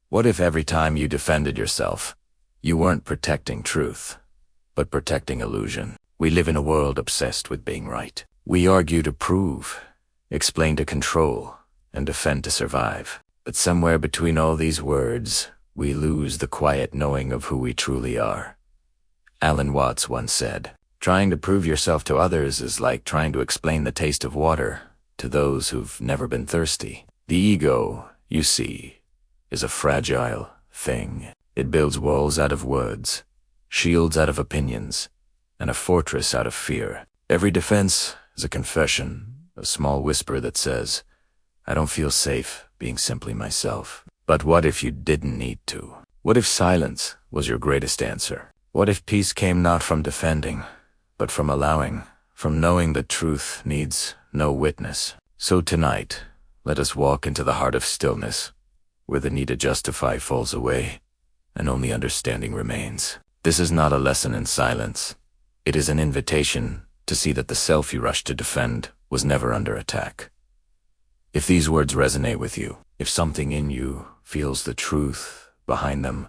What if every time you defended yourself, you weren't protecting truth, but protecting illusion? We live in a world obsessed with being right. We argue to prove, explain to control, and defend to survive. But somewhere between all these words, we lose the quiet knowing of who we truly are. Alan Watts once said, "Trying to prove yourself to others is like trying to explain the taste of water to those who've never been thirsty." The ego, you see, is a fragile thing. It builds walls out of words, shields out of opinions, and a fortress out of fear. Every defense is a confession, a small whisper that says, "I don't feel safe being simply myself." But what if you didn't need to? What if silence was your greatest answer? What if peace came not from defending, but from allowing, from knowing that truth needs no witness? So tonight, let us walk into the heart of stillness, where the need to justify falls away, and only understanding remains. This is not a lesson in silence. It is an invitation to see that the self you rush to defend was never under attack. If these words resonate with you, if something in you feels the truth behind them,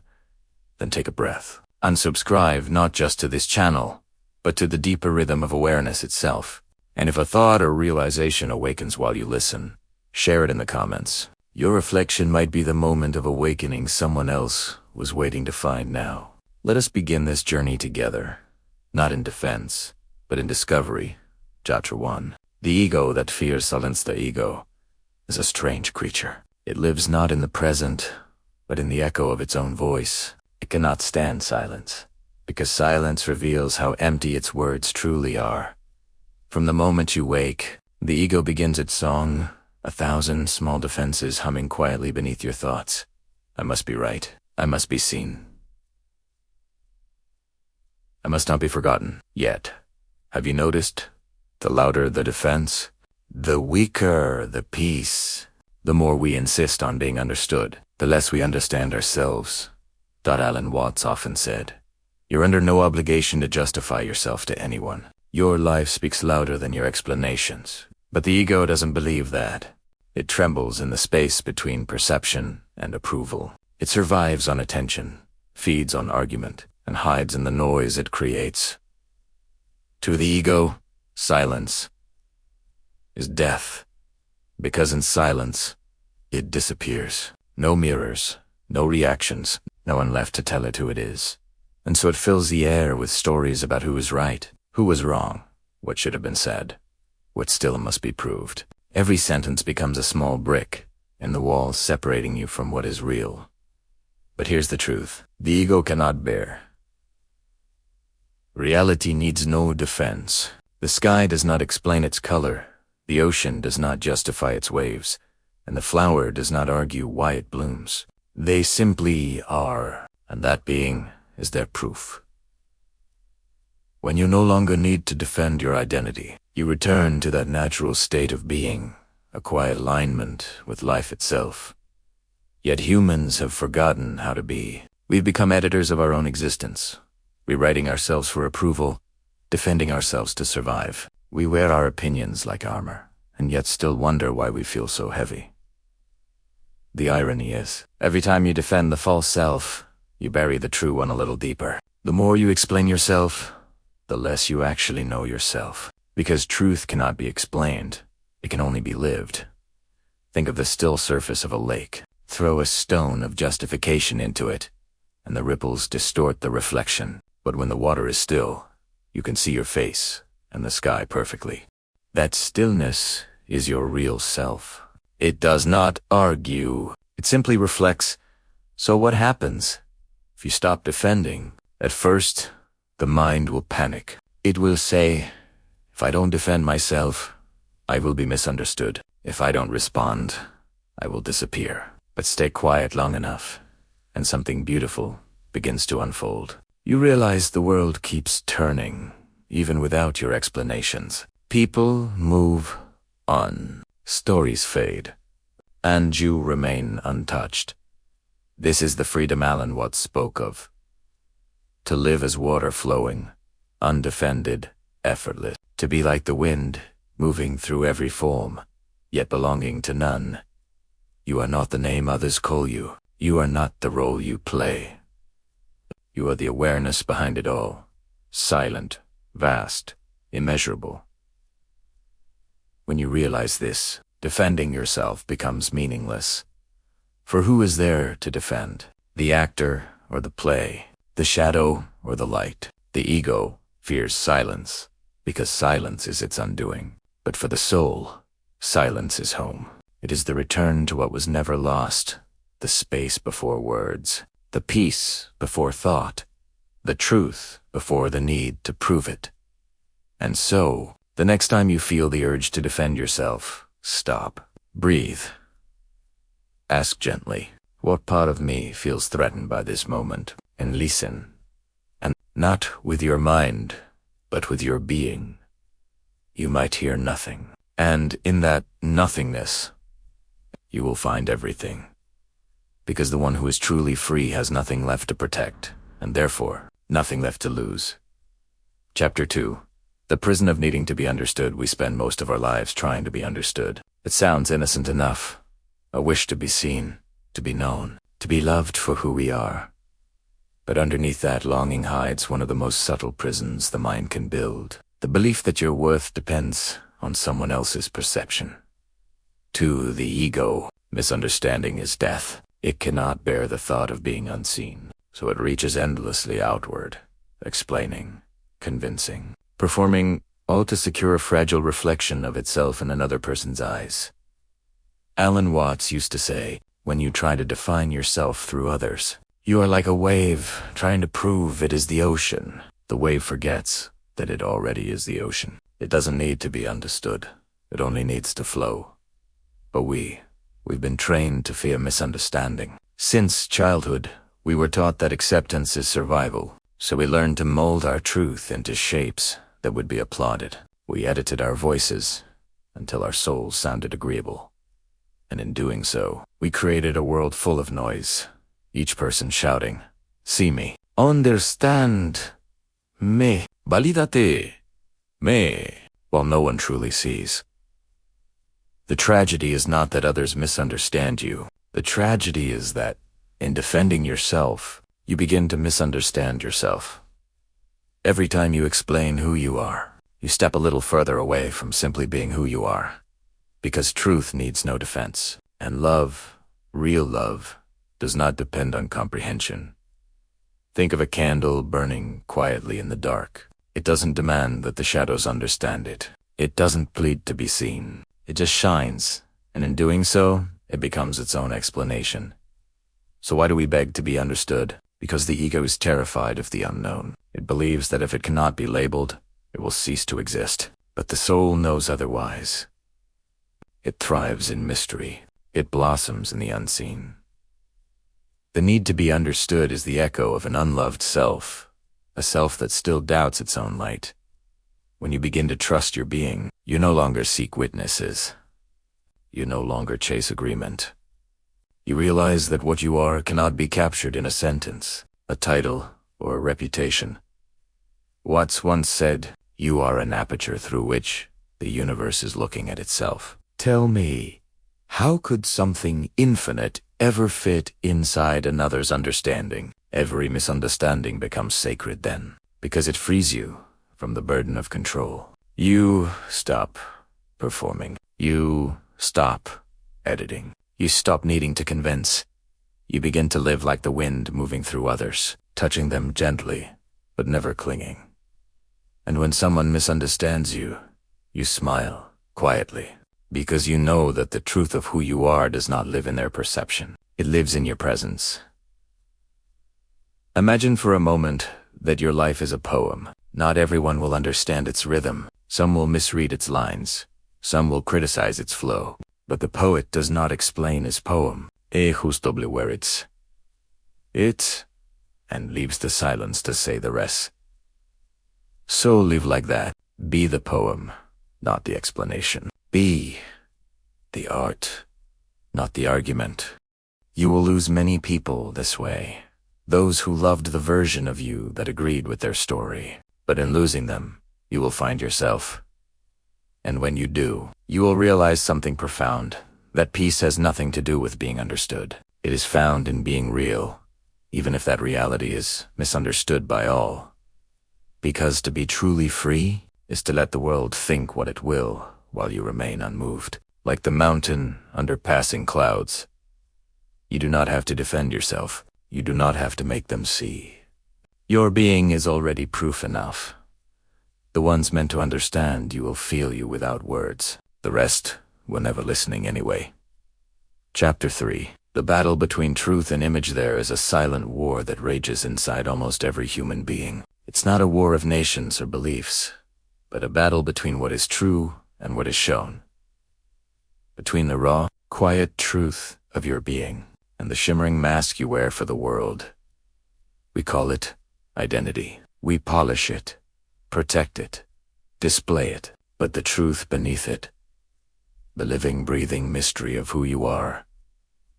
then take a breath. Unsubscribe not just to this channel, but to the deeper rhythm of awareness itself. And if a thought or realization awakens while you listen, share it in the comments. Your reflection might be the moment of awakening someone else was waiting to find now. Let us begin this journey together, not in defense, but in discovery. Chapter 1. The ego that fears silence. The ego is a strange creature. It lives not in the present, but in the echo of its own voice. It cannot stand silence, because silence reveals how empty its words truly are. From the moment you wake, the ego begins its song, 1,000 small defenses humming quietly beneath your thoughts. I must be right. I must be seen. I must not be forgotten. Yet, have you noticed? The louder the defense, the weaker the peace. The more we insist on being understood, the less we understand ourselves. Alan Watts often said, "You're under no obligation to justify yourself to anyone. Your life speaks louder than your explanations." But the ego doesn't believe that. It trembles in the space between perception and approval. It survives on attention, feeds on argument, and hides in the noise it creates. To the ego, silence is death, because in silence, it disappears. No mirrors, no reactions, no one left to tell it who it is. And so it fills the air with stories about who is right, who was wrong, what should have been said, what still must be proved. Every sentence becomes a small brick in the wall separating you from what is real. But here's the truth. The ego cannot bear. Reality needs no defense. The sky does not explain its color. The ocean does not justify its waves. And the flower does not argue why it blooms. They simply are, and that being is their proof. When you no longer need to defend your identity, you return to that natural state of being, a quiet alignment with life itself. Yet humans have forgotten how to be. We've become editors of our own existence, rewriting ourselves for approval, defending ourselves to survive. We wear our opinions like armor, and yet still wonder why we feel so heavy. The irony is, every time you defend the false self, you bury the true one a little deeper. The more you explain yourself, the less you actually know yourself. Because truth cannot be explained, it can only be lived. Think of the still surface of a lake. Throw a stone of justification into it, and the ripples distort the reflection. But when the water is still, you can see your face and the sky perfectly. That stillness is your real self. It does not argue. It simply reflects. So what happens if you stop defending? At first, the mind will panic. It will say, if I don't defend myself, I will be misunderstood. If I don't respond, I will disappear. But stay quiet long enough, and something beautiful begins to unfold. You realize the world keeps turning, even without your explanations. People move on. Stories fade, and you remain untouched. This is the freedom Alan Watts spoke of. To live as water flowing, undefended, effortless. To be like the wind, moving through every form, yet belonging to none. You are not the name others call you. You are not the role you play. You are the awareness behind it all. Silent, vast, immeasurable. When you realize this, defending yourself becomes meaningless. For who is there to defend? The actor or the play? The shadow or the light? The ego fears silence, because silence is its undoing. But for the soul, silence is home. It is the return to what was never lost, the space before words, the peace before thought, the truth before the need to prove it. And so, the next time you feel the urge to defend yourself, stop, breathe. Ask gently, what part of me feels threatened by this moment? And listen. And not with your mind, but with your being. You might hear nothing. And in that nothingness, you will find everything. Because the one who is truly free has nothing left to protect, and therefore, nothing left to lose. Chapter 2. The prison of needing to be understood. We spend most of our lives trying to be understood. It sounds innocent enough. A wish to be seen, to be known, to be loved for who we are. But underneath that longing hides one of the most subtle prisons the mind can build. The belief that your worth depends on someone else's perception. To the ego, misunderstanding is death. It cannot bear the thought of being unseen, so it reaches endlessly outward, explaining, convincing, performing, all to secure a fragile reflection of itself in another person's eyes. Alan Watts used to say, when you try to define yourself through others, you are like a wave trying to prove it is the ocean. The wave forgets that it already is the ocean. It doesn't need to be understood. It only needs to flow. But we've been trained to fear misunderstanding. Since childhood, we were taught that acceptance is survival, so we learned to mold our truth into shapes that would be applauded. We edited our voices until our souls sounded agreeable. And in doing so, we created a world full of noise, each person shouting, "See me, understand me, valídate me," while no one truly sees. The tragedy is not that others misunderstand you. The tragedy is that, in defending yourself, you begin to misunderstand yourself. Every time you explain who you are, you step a little further away from simply being who you are. Because truth needs no defense, and love, real love, does not depend on comprehension. Think of a candle burning quietly in the dark. It doesn't demand that the shadows understand it. It doesn't plead to be seen. It just shines, and in doing so, it becomes its own explanation. So why do we beg to be understood? Because the ego is terrified of the unknown. It believes that if it cannot be labeled, it will cease to exist. But the soul knows otherwise. It thrives in mystery. It blossoms in the unseen. The need to be understood is the echo of an unloved self, a self that still doubts its own light. When you begin to trust your being, you no longer seek witnesses. You no longer chase agreement. You realize that what you are cannot be captured in a sentence, a title, or a reputation. Watts once said, "You are an aperture through which the universe is looking at itself." Tell me, how could something infinite ever fit inside another's understanding? Every misunderstanding becomes sacred then, because it frees you from the burden of control. You stop performing. You stop editing. You stop needing to convince. You begin to live like the wind moving through others, touching them gently, but never clinging. And when someone misunderstands you, you smile quietly. Because you know that the truth of who you are does not live in their perception. It lives in your presence. Imagine for a moment that your life is a poem. Not everyone will understand its rhythm. Some will misread its lines. Some will criticize its flow. But the poet does not explain his poem. Justo where it's and leaves the silence to say the rest. So live like that. Be the poem, not the explanation. Be the art, not the argument. You will lose many people this way, those who loved the version of you that agreed with their story. But in losing them, you will find yourself. And when you do, you will realize something profound, that peace has nothing to do with being understood. It is found in being real, even if that reality is misunderstood by all. Because to be truly free is to let the world think what it will while you remain unmoved. Like the mountain under passing clouds, you do not have to defend yourself. You do not have to make them see. Your being is already proof enough. The ones meant to understand you will feel you without words. The rest were never listening anyway. Chapter 3. The battle between truth and image. There is a silent war that rages inside almost every human being. It's not a war of nations or beliefs, but a battle between what is true and what is shown. Between the raw, quiet truth of your being and the shimmering mask you wear for the world. We call it identity. We polish it, protect it, display it, but the truth beneath it, the living, breathing mystery of who you are,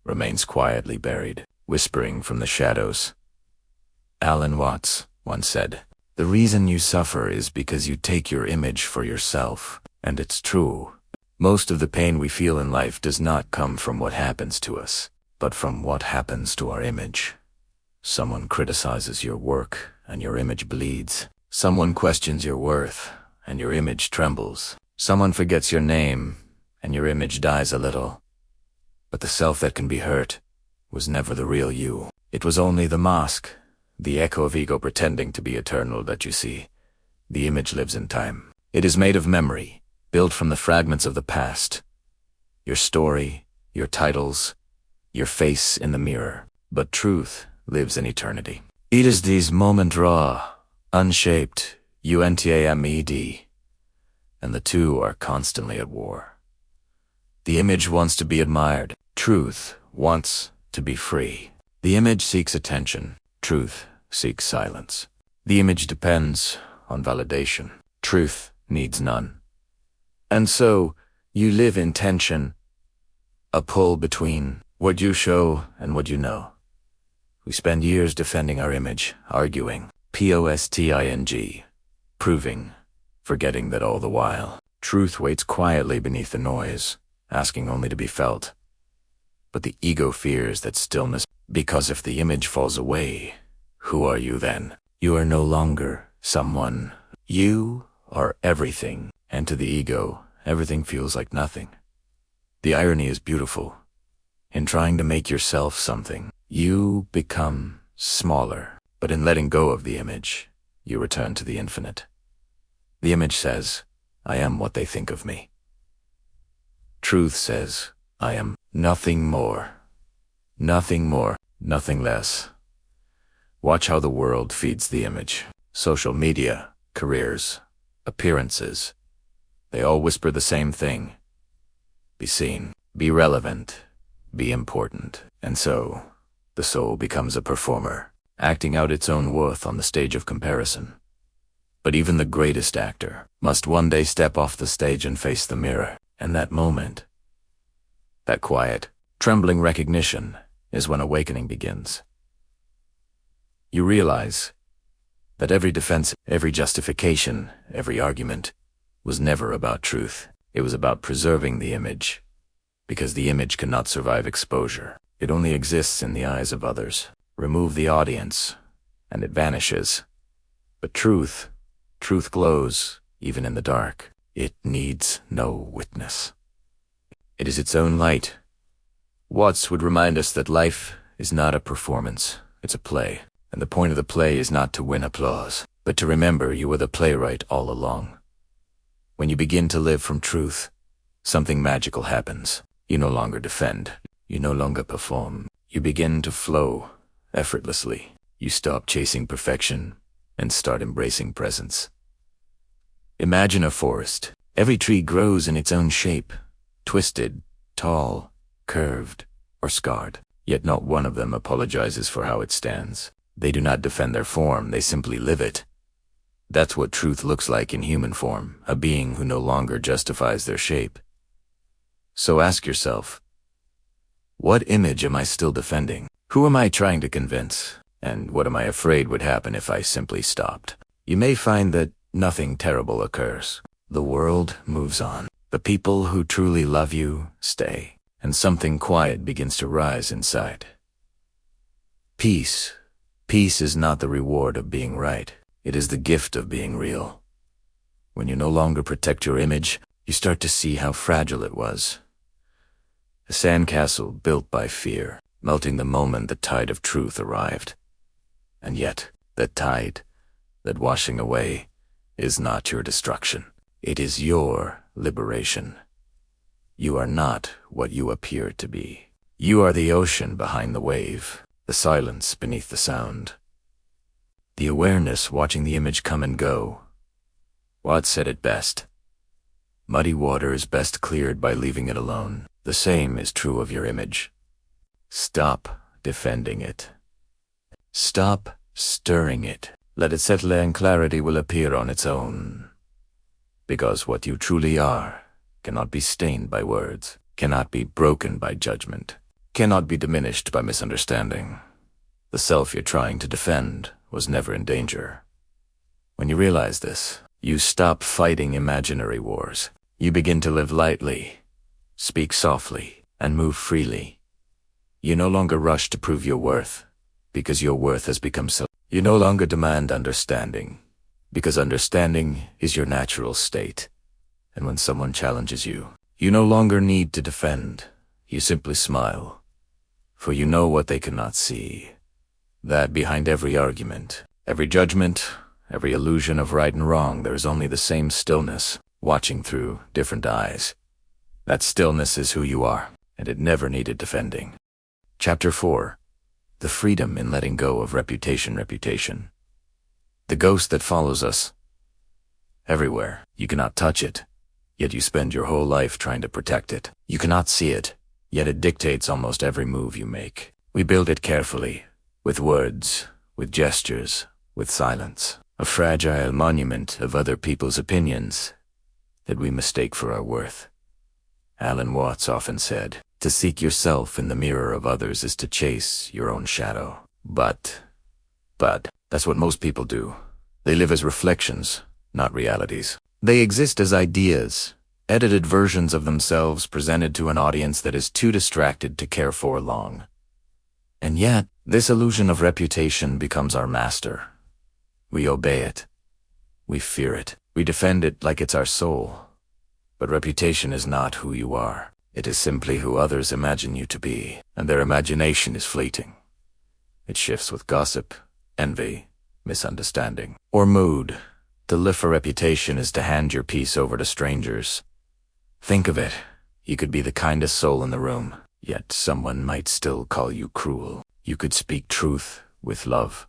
remains quietly buried, whispering from the shadows. Alan Watts once said, "The reason you suffer is because you take your image for yourself." And it's true. Most of the pain we feel in life does not come from what happens to us, but from what happens to our image. Someone criticizes your work, and your image bleeds. Someone questions your worth, and your image trembles. Someone forgets your name, and your image dies a little. But the self that can be hurt was never the real you. It was only the mask, the echo of ego pretending to be eternal that you see. The image lives in time. It is made of memory, built from the fragments of the past. Your story, your titles, your face in the mirror. But truth lives in eternity. It is this moment raw, unshaped, untamed, and the two are constantly at war. The image wants to be admired. Truth wants to be free. The image seeks attention. Truth seeks silence. The image depends on validation. Truth needs none. And so, you live in tension, a pull between what you show and what you know. We spend years defending our image, arguing, posting, proving, forgetting that all the while, truth waits quietly beneath the noise, asking only to be felt. But the ego fears that stillness, because if the image falls away, who are you then? You are no longer someone. You are everything, and to the ego, everything feels like nothing. The irony is beautiful. In trying to make yourself something, you become smaller, but in letting go of the image, you return to the infinite. The image says, I am what they think of me. Truth says, I am nothing more, nothing less. Watch how the world feeds the image. Social media, careers, appearances, they all whisper the same thing. Be seen, be relevant, be important. And so, the soul becomes a performer, acting out its own worth on the stage of comparison. But even the greatest actor must one day step off the stage and face the mirror. And that moment, that quiet, trembling recognition is when awakening begins. You realize that every defense, every justification, every argument was never about truth. It was about preserving the image, because the image cannot survive exposure. It only exists in the eyes of others. Remove the audience, and it vanishes. But truth glows, even in the dark. It needs no witness. It is its own light. Watts would remind us that life is not a performance, it's a play. And the point of the play is not to win applause, but to remember you were the playwright all along. When you begin to live from truth, something magical happens. You no longer defend. You no longer perform. You begin to flow effortlessly. You stop chasing perfection and start embracing presence. Imagine a forest. Every tree grows in its own shape, twisted, tall, curved, or scarred. Yet not one of them apologizes for how it stands. They do not defend their form, they simply live it. That's what truth looks like in human form, a being who no longer justifies their shape. So ask yourself, what image am I still defending? Who am I trying to convince? And what am I afraid would happen if I simply stopped? You may find that nothing terrible occurs. The world moves on. The people who truly love you stay. and something quiet begins to rise inside. Peace. Peace is not the reward of being right. It is the gift of being real. When you no longer protect your image, you start to see how fragile it was. A sandcastle built by fear, melting the moment the tide of truth arrived. And yet, that tide, that washing away, is not your destruction. It is your liberation. You are not what you appear to be. You are the ocean behind the wave, the silence beneath the sound, the awareness watching the image come and go. Watt said it best. Muddy water is best cleared by leaving it alone. The same is true of your image. Stop defending it. Stop stirring it. Let it settle and clarity will appear on its own. Because what you truly are cannot be stained by words, cannot be broken by judgment, cannot be diminished by misunderstanding. The self you're trying to defend was never in danger. When you realize this, you stop fighting imaginary wars. You begin to live lightly, speak softly, and move freely. You no longer rush to prove your worth, because your worth has become so. You no longer demand understanding, because understanding is your natural state. And when someone challenges you, you no longer need to defend. You simply smile, for you know what they cannot see. That behind every argument, every judgment, every illusion of right and wrong, there is only the same stillness, watching through different eyes. That stillness is who you are, and it never needed defending. Chapter 4. The freedom in letting go of reputation. The ghost that follows us. Everywhere, you cannot touch it, yet you spend your whole life trying to protect it. You cannot see it, yet it dictates almost every move you make. We build it carefully, with words, with gestures, with silence. A fragile monument of other people's opinions that we mistake for our worth. Alan Watts often said, to seek yourself in the mirror of others is to chase your own shadow. But, that's what most people do. They live as reflections, not realities. They exist as ideas, edited versions of themselves presented to an audience that is too distracted to care for long. And yet, this illusion of reputation becomes our master. We obey it. We fear it. We defend it like it's our soul. But reputation is not who you are. It is simply who others imagine you to be, and their imagination is fleeting. It shifts with gossip, envy, misunderstanding, or mood. To live for reputation is to hand your peace over to strangers. Think of it. You could be the kindest soul in the room, yet someone might still call you cruel. You could speak truth with love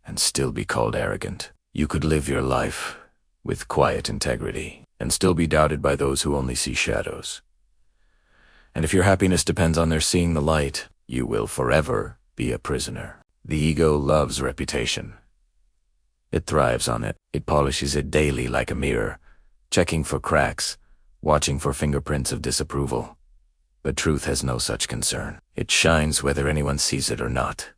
and still be called arrogant. You could live your life with quiet integrity and still be doubted by those who only see shadows. And if your happiness depends on their seeing the light, you will forever be a prisoner. The ego loves reputation. It thrives on it. It polishes it daily like a mirror, checking for cracks, watching for fingerprints of disapproval. But truth has no such concern. It shines whether anyone sees it or not.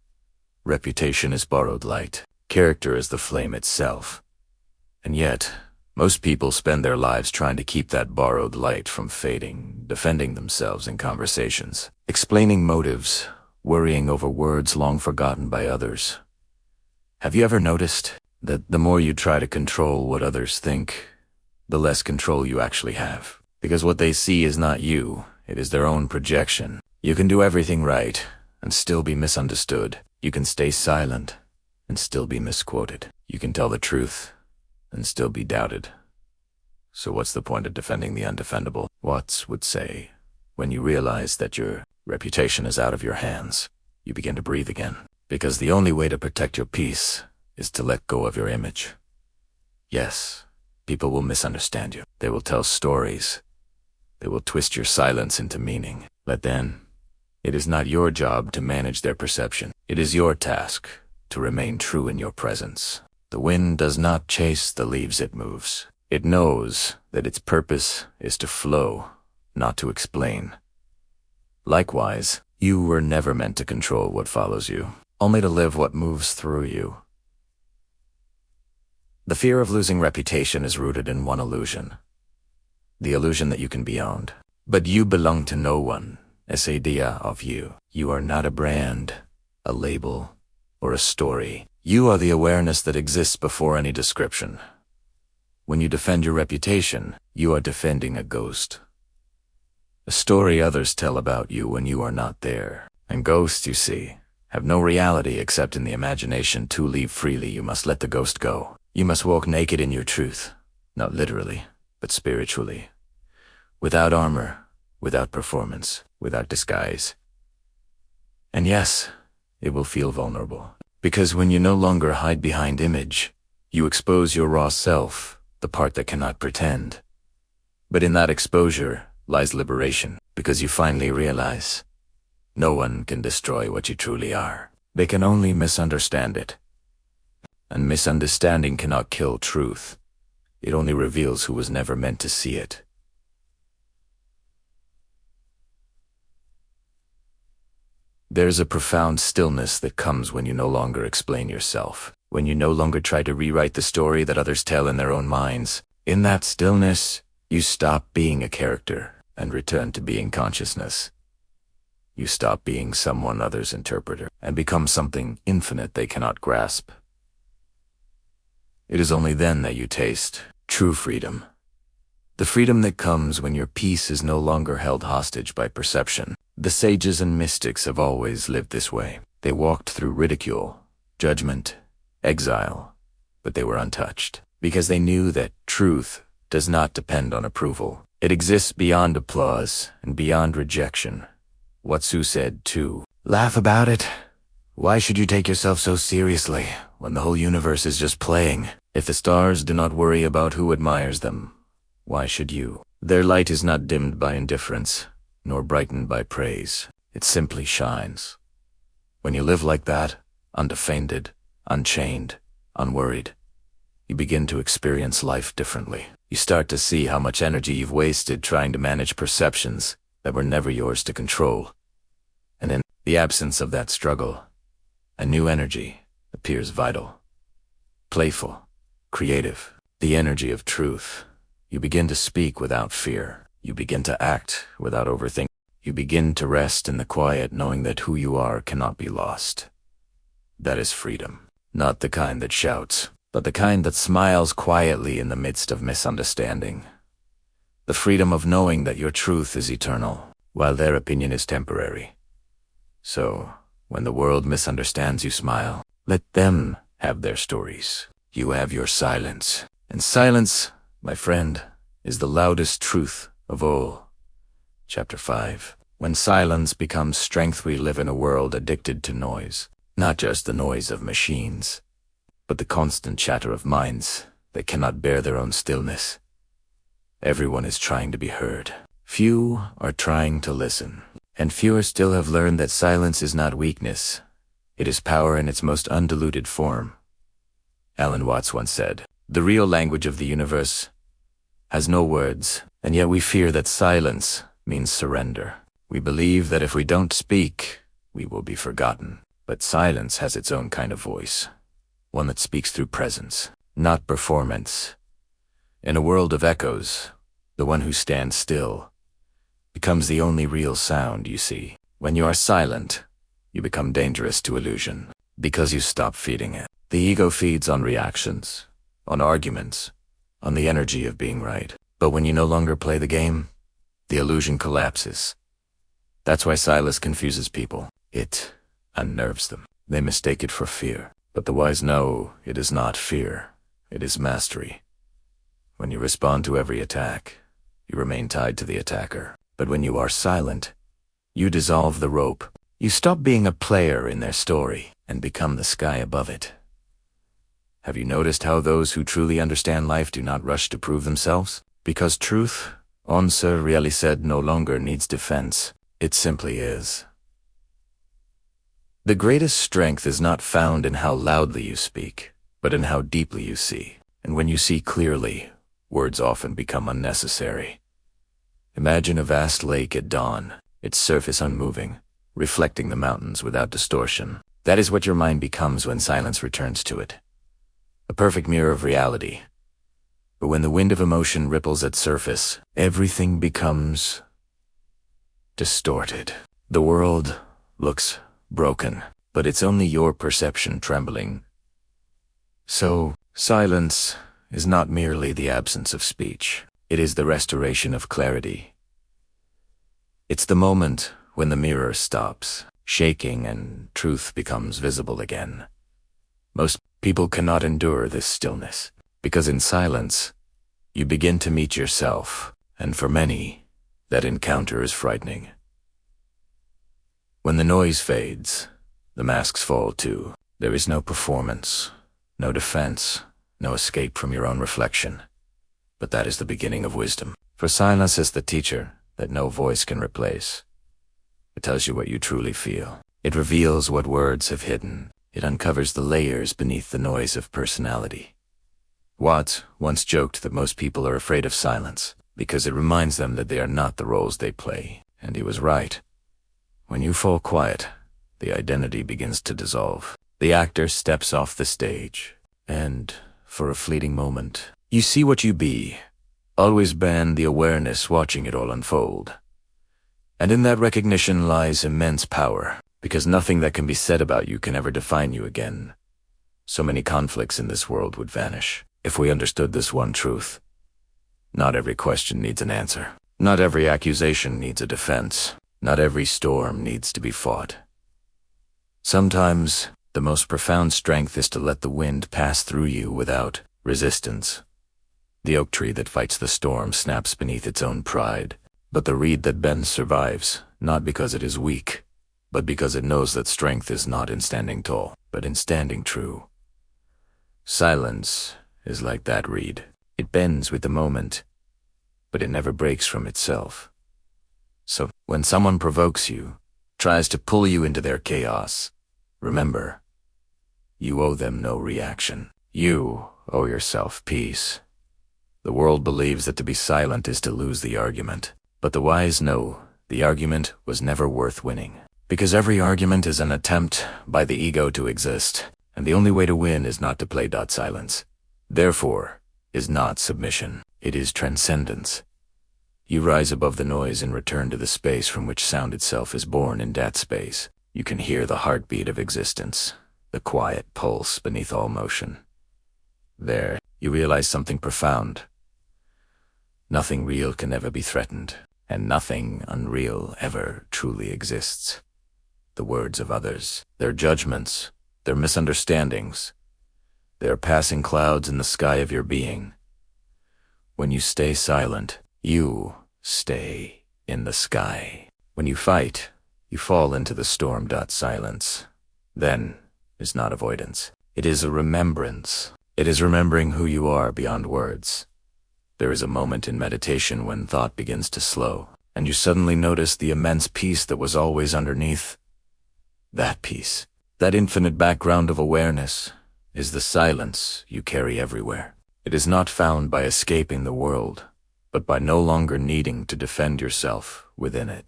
Reputation is borrowed light. Character is the flame itself. And yet, most people spend their lives trying to keep that borrowed light from fading, defending themselves in conversations, explaining motives, worrying over words long forgotten by others. Have you ever noticed that the more you try to control what others think, the less control you actually have? Because what they see is not you, it is their own projection. You can do everything right and still be misunderstood. You can stay silent and still be misquoted. You can tell the truth and still be doubted. So what's the point of defending the undefendable? Watts would say, when you realize that your reputation is out of your hands, you begin to breathe again. Because the only way to protect your peace is to let go of your image. Yes, people will misunderstand you. They will tell stories. They will twist your silence into meaning. But then, it is not your job to manage their perception. It is your task to remain true in your presence. The wind does not chase the leaves it moves. It knows that its purpose is to flow, not to explain. Likewise, you were never meant to control what follows you, only to live what moves through you. The fear of losing reputation is rooted in one illusion. The illusion that you can be owned. But you belong to no one. This idea of you. You are not a brand, a label, or a story. You are the awareness that exists before any description. When you defend your reputation, you are defending a ghost. A story others tell about you when you are not there. And ghosts, you see, have no reality except in the imagination. To leave freely, you must let the ghost go. You must walk naked in your truth, not literally, but spiritually. Without armor, without performance, without disguise. And yes, it will feel vulnerable. Because when you no longer hide behind image, you expose your raw self, the part that cannot pretend. But in that exposure lies liberation, because you finally realize no one can destroy what you truly are. They can only misunderstand it. And misunderstanding cannot kill truth. It only reveals who was never meant to see it. There's a profound stillness that comes when you no longer explain yourself, when you no longer try to rewrite the story that others tell in their own minds. In that stillness, you stop being a character and return to being consciousness. You stop being someone others interpret and become something infinite they cannot grasp. It is only then that you taste true freedom. The freedom that comes when your peace is no longer held hostage by perception. The sages and mystics have always lived this way. They walked through ridicule, judgment, exile, but they were untouched, because they knew that truth does not depend on approval. It exists beyond applause and beyond rejection. What Tzu said, too. Laugh about it. Why should you take yourself so seriously when the whole universe is just playing? If the stars do not worry about who admires them, why should you? Their light is not dimmed by indifference, nor brightened by praise. It simply shines. When you live like that, undefended, unchained, unworried, you begin to experience life differently. You start to see how much energy you've wasted trying to manage perceptions that were never yours to control. And in the absence of that struggle, a new energy appears vital, playful, creative, the energy of truth. You begin to speak without fear. You begin to act without overthinking. You begin to rest in the quiet, knowing that who you are cannot be lost. That is freedom. Not the kind that shouts, but the kind that smiles quietly in the midst of misunderstanding. The freedom of knowing that your truth is eternal, while their opinion is temporary. So, when the world misunderstands you, smile. Let them have their stories. You have your silence. And silence, my friend, is the loudest truth of all. Chapter 5. When silence becomes strength, we live in a world addicted to noise. Not just the noise of machines, but the constant chatter of minds that cannot bear their own stillness. Everyone is trying to be heard. Few are trying to listen. And fewer still have learned that silence is not weakness. It is power in its most undiluted form. Alan Watts once said, "The real language of the universe has no words, and yet we fear that silence means surrender. We believe that if we don't speak, we will be forgotten. But silence has its own kind of voice, one that speaks through presence, not performance. In a world of echoes, the one who stands still becomes the only real sound you see. When you are silent, you become dangerous to illusion, because you stop feeding it. The ego feeds on reactions, on arguments, on the energy of being right. But when you no longer play the game, the illusion collapses. That's why silence confuses people. It unnerves them. They mistake it for fear. But the wise know it is not fear. It is mastery. When you respond to every attack, you remain tied to the attacker. But when you are silent, you dissolve the rope. You stop being a player in their story and become the sky above it. Have you noticed how those who truly understand life do not rush to prove themselves? Because truth, Onse really said, no longer needs defense. It simply is. The greatest strength is not found in how loudly you speak, but in how deeply you see. And when you see clearly, words often become unnecessary. Imagine a vast lake at dawn, its surface unmoving, reflecting the mountains without distortion. That is what your mind becomes when silence returns to it. A perfect mirror of reality. But when the wind of emotion ripples at surface, everything becomes distorted. The world looks broken, but it's only your perception trembling. So, silence is not merely the absence of speech. It is the restoration of clarity. It's the moment when the mirror stops shaking and truth becomes visible again. Most people cannot endure this stillness, because in silence, you begin to meet yourself, and for many, that encounter is frightening. When the noise fades, the masks fall too. There is no performance, no defense, no escape from your own reflection. But that is the beginning of wisdom. For silence is the teacher that no voice can replace. It tells you what you truly feel. It reveals what words have hidden. It uncovers the layers beneath the noise of personality. Watts once joked that most people are afraid of silence because it reminds them that they are not the roles they play. And he was right. When you fall quiet, the identity begins to dissolve. The actor steps off the stage, and, for a fleeting moment, you see what you be, always bend the awareness watching it all unfold. And in that recognition lies immense power, because nothing that can be said about you can ever define you again. So many conflicts in this world would vanish if we understood this one truth. Not every question needs an answer. Not every accusation needs a defense. Not every storm needs to be fought. Sometimes, the most profound strength is to let the wind pass through you without resistance. The oak tree that fights the storm snaps beneath its own pride, but the reed that bends survives, not because it is weak, but because it knows that strength is not in standing tall, but in standing true. Silence is like that reed. It bends with the moment, but it never breaks from itself. So, when someone provokes you, tries to pull you into their chaos, remember, you owe them no reaction. You owe yourself peace. The world believes that to be silent is to lose the argument, but the wise know the argument was never worth winning. Because every argument is an attempt by the ego to exist, and the only way to win is not to play silence. Therefore, is not submission. It is transcendence. You rise above the noise and return to the space from which sound itself is born. In that space, you can hear the heartbeat of existence, the quiet pulse beneath all motion. There, you realize something profound. Nothing real can ever be threatened, and nothing unreal ever truly exists. The words of others, their judgments, their misunderstandings, they are passing clouds in the sky of your being. When you stay silent, you stay in the sky. When you fight, you fall into the storm. Silence, then, is not avoidance. It is a remembrance. It is remembering who you are beyond words. There is a moment in meditation when thought begins to slow, and you suddenly notice the immense peace that was always underneath. That peace, that infinite background of awareness, is the silence you carry everywhere. It is not found by escaping the world, but by no longer needing to defend yourself within it.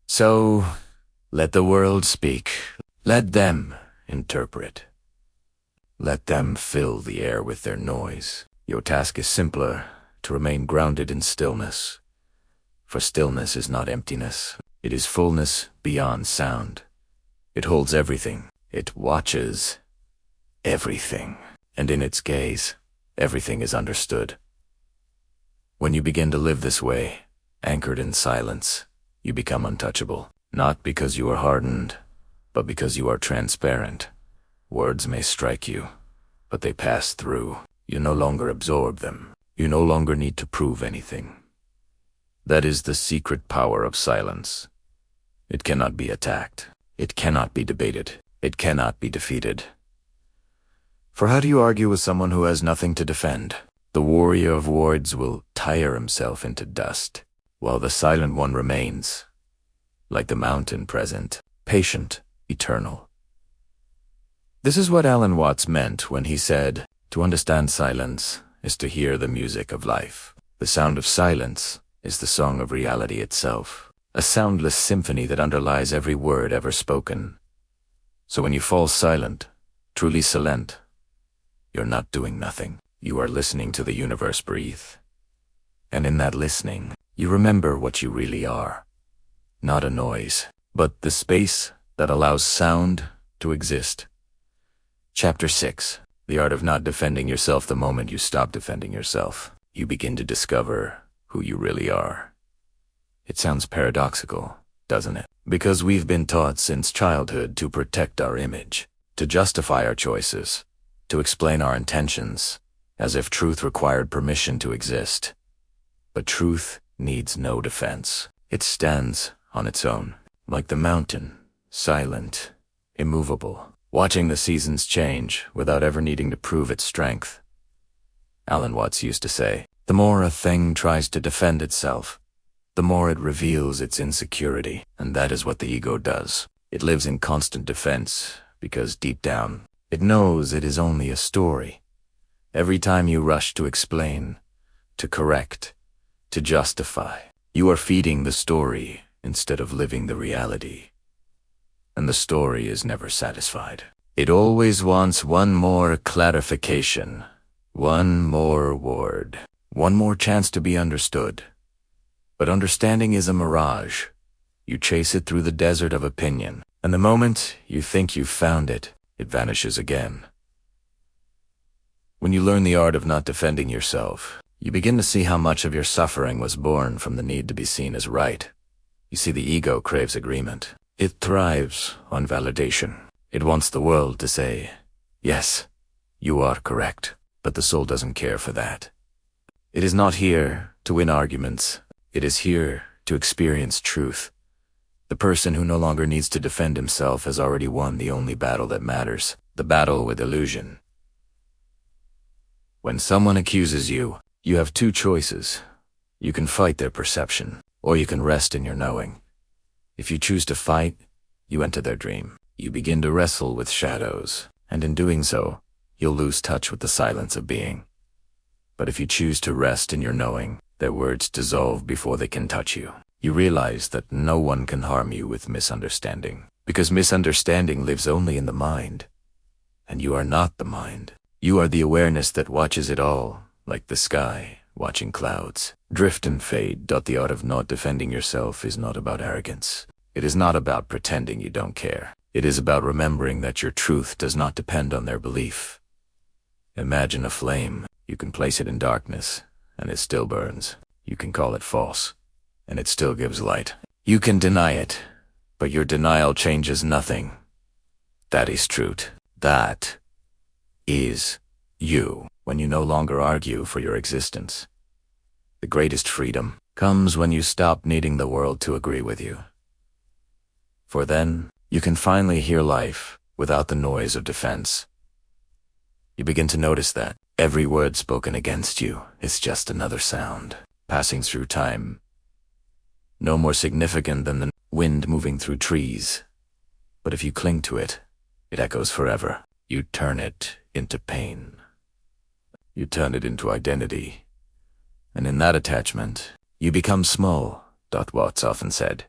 So, let the world speak. Let them interpret. Let them fill the air with their noise. Your task is simpler, to remain grounded in stillness. For stillness is not emptiness. It is fullness beyond sound. It holds everything. It watches everything. And in its gaze, everything is understood. When you begin to live this way, anchored in silence, you become untouchable. Not because you are hardened, but because you are transparent. Words may strike you, but they pass through. You no longer absorb them. You no longer need to prove anything. That is the secret power of silence. It cannot be attacked. It cannot be debated. It cannot be defeated. For how do you argue with someone who has nothing to defend? The warrior of words will tire himself into dust, while the silent one remains, like the mountain present, patient, eternal. This is what Alan Watts meant when he said, to understand silence is to hear the music of life. The sound of silence is the song of reality itself, a soundless symphony that underlies every word ever spoken. So when you fall silent, truly silent, you're not doing nothing. You are listening to the universe breathe. And in that listening, you remember what you really are. not a noise, but the space that allows sound to exist. Chapter 6. The Art of Not Defending Yourself. The moment you stop defending yourself, you begin to discover who you really are. It sounds paradoxical, doesn't it? Because we've been taught since childhood to protect our image, to justify our choices, to explain our intentions, as if truth required permission to exist. But truth needs no defense. It stands on its own, like the mountain, silent, immovable, watching the seasons change without ever needing to prove its strength. Alan Watts used to say, "The more a thing tries to defend itself, the more it reveals its insecurity." And that is what the ego does. It lives in constant defense because deep down, it knows it is only a story. Every time you rush to explain, to correct, to justify, you are feeding the story instead of living the reality. And the story is never satisfied. It always wants one more clarification, one more word, one more chance to be understood. But understanding is a mirage. You chase it through the desert of opinion, and the moment you think you've found it, it vanishes again. When you learn the art of not defending yourself, you begin to see how much of your suffering was born from the need to be seen as right. You see, the ego craves agreement. It thrives on validation. It wants the world to say, "Yes, you are correct." But the soul doesn't care for that. It is not here to win arguments. It is here to experience truth. The person who no longer needs to defend himself has already won the only battle that matters, the battle with illusion. When someone accuses you, you have two choices. You can fight their perception, or you can rest in your knowing. If you choose to fight, you enter their dream. You begin to wrestle with shadows, and in doing so, you'll lose touch with the silence of being. But if you choose to rest in your knowing, their words dissolve before they can touch you. You realize that no one can harm you with misunderstanding, because misunderstanding lives only in the mind. And you are not the mind. You are the awareness that watches it all, like the sky, watching clouds drift and fade. The art of not defending yourself is not about arrogance. It is not about pretending you don't care. It is about remembering that your truth does not depend on their belief. Imagine a flame. You can place it in darkness, and it still burns. You can call it false, and it still gives light. You can deny it, but your denial changes nothing. That is truth. That is you. When you no longer argue for your existence. The greatest freedom comes when you stop needing the world to agree with you. For then, you can finally hear life without the noise of defense. You begin to notice that every word spoken against you is just another sound, passing through time, no more significant than the wind moving through trees. But if you cling to it, it echoes forever. You turn it into pain. You turn it into identity. And in that attachment, you become small. Watts often said,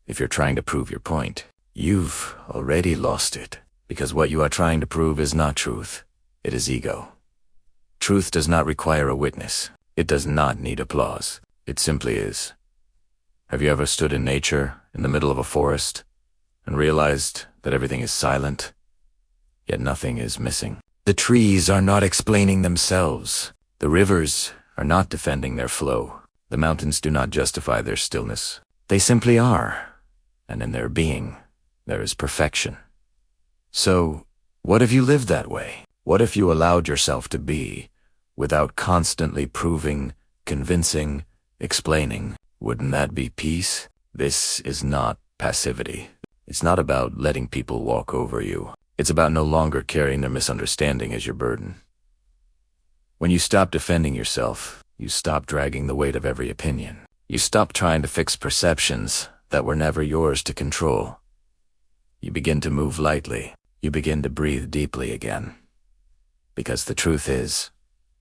if you're trying to prove your point, you've already lost it, because what you are trying to prove is not truth. It is ego. Truth does not require a witness. It does not need applause. It simply is. Have you ever stood in nature, in the middle of a forest, and realized that everything is silent, yet nothing is missing? The trees are not explaining themselves. The rivers are not defending their flow. The mountains do not justify their stillness. They simply are, and in their being, there is perfection. So, what if you lived that way? What if you allowed yourself to be, without constantly proving, convincing, explaining? Wouldn't that be peace? This is not passivity. It's not about letting people walk over you. It's about no longer carrying their misunderstanding as your burden. When you stop defending yourself, you stop dragging the weight of every opinion. You stop trying to fix perceptions that were never yours to control. You begin to move lightly. You begin to breathe deeply again. Because the truth is,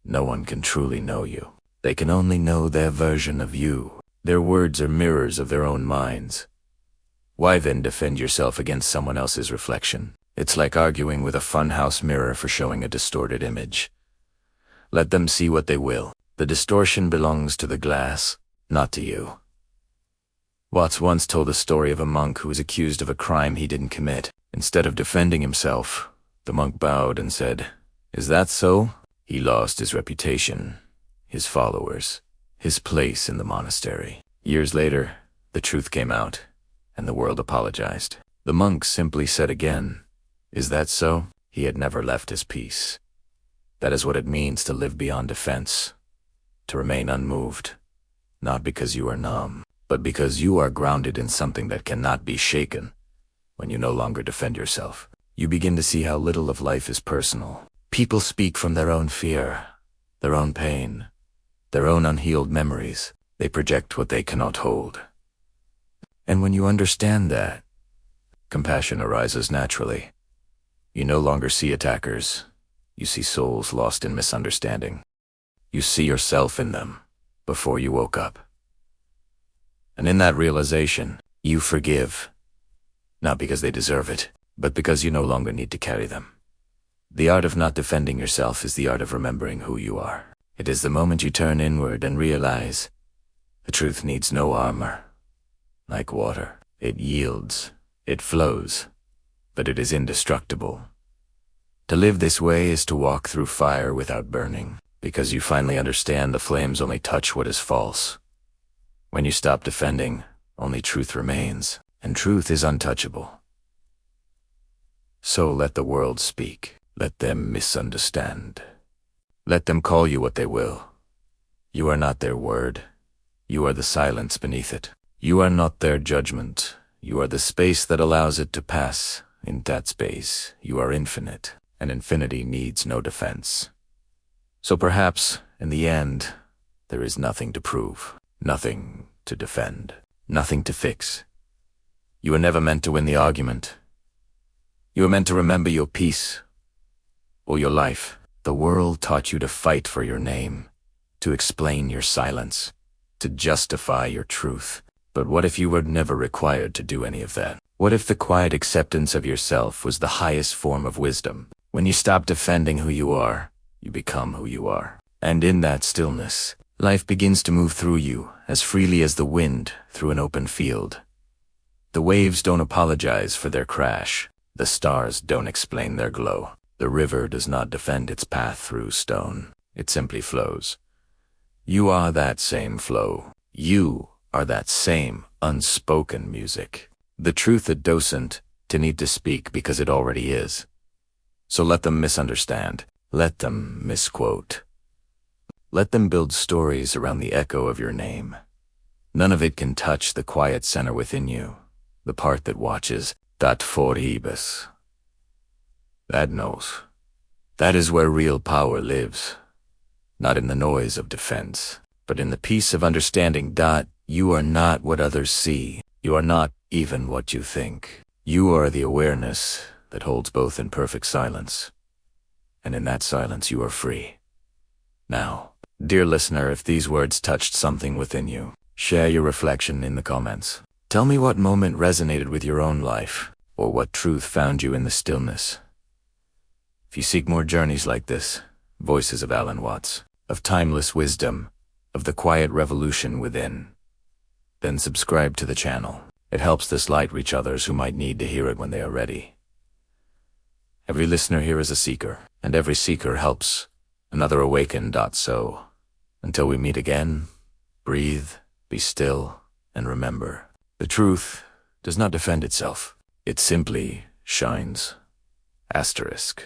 no one can truly know you. They can only know their version of you. Their words are mirrors of their own minds. Why then defend yourself against someone else's reflection? It's like arguing with a funhouse mirror for showing a distorted image. Let them see what they will. The distortion belongs to the glass, not to you. Watts once told a story of a monk who was accused of a crime he didn't commit. Instead of defending himself, the monk bowed and said, "Is that so?" He lost his reputation, his followers, his place in the monastery. Years later, the truth came out, and the world apologized. The monk simply said again, "Is that so?" He had never left his peace. That is what it means to live beyond defense, to remain unmoved, not because you are numb, but because you are grounded in something that cannot be shaken. When you no longer defend yourself, you begin to see how little of life is personal. People speak from their own fear, their own pain, their own unhealed memories. They project what they cannot hold. And when you understand that, compassion arises naturally. You no longer see attackers. You see souls lost in misunderstanding. You see yourself in them before you woke up. And in that realization, you forgive, not because they deserve it, but because you no longer need to carry them. The art of not defending yourself is the art of remembering who you are. It is the moment you turn inward and realize the truth needs no armor. Like water, it yields, it flows, but it is indestructible. To live this way is to walk through fire without burning, because you finally understand the flames only touch what is false. When you stop defending, only truth remains, and truth is untouchable. So let the world speak. Let them misunderstand. Let them call you what they will. You are not their word. You are the silence beneath it. You are not their judgment. You are the space that allows it to pass. In that space, you are infinite, and infinity needs no defense. So perhaps, in the end, there is nothing to prove, nothing to defend, nothing to fix. You were never meant to win the argument. You were meant to remember your peace, or your life. The world taught you to fight for your name, to explain your silence, to justify your truth. But what if you were never required to do any of that? What if the quiet acceptance of yourself was the highest form of wisdom? When you stop defending who you are, you become who you are. And in that stillness, life begins to move through you as freely as the wind through an open field. The waves don't apologize for their crash. The stars don't explain their glow. The river does not defend its path through stone. It simply flows. You are that same flow. You are that same unspoken music. The truth that doesn't need to speak because it already is. So let them misunderstand. Let them misquote. Let them build stories around the echo of your name. None of it can touch the quiet center within you, the part that watches, that forhibes. That knows. That is where real power lives. Not in the noise of defense, but in the peace of understanding that you are not what others see. You are not even what you think. You are the awareness that holds both in perfect silence. And in that silence you are free. Now, dear listener, if these words touched something within you, share your reflection in the comments. Tell me what moment resonated with your own life, or what truth found you in the stillness. If you seek more journeys like this, voices of Alan Watts, of timeless wisdom, of the quiet revolution within, then subscribe to the channel. It helps this light reach others who might need to hear it when they are ready. Every listener here is a seeker, and every seeker helps another awaken. So, until we meet again, breathe, be still, and remember, the truth does not defend itself. It simply shines. Asterisk.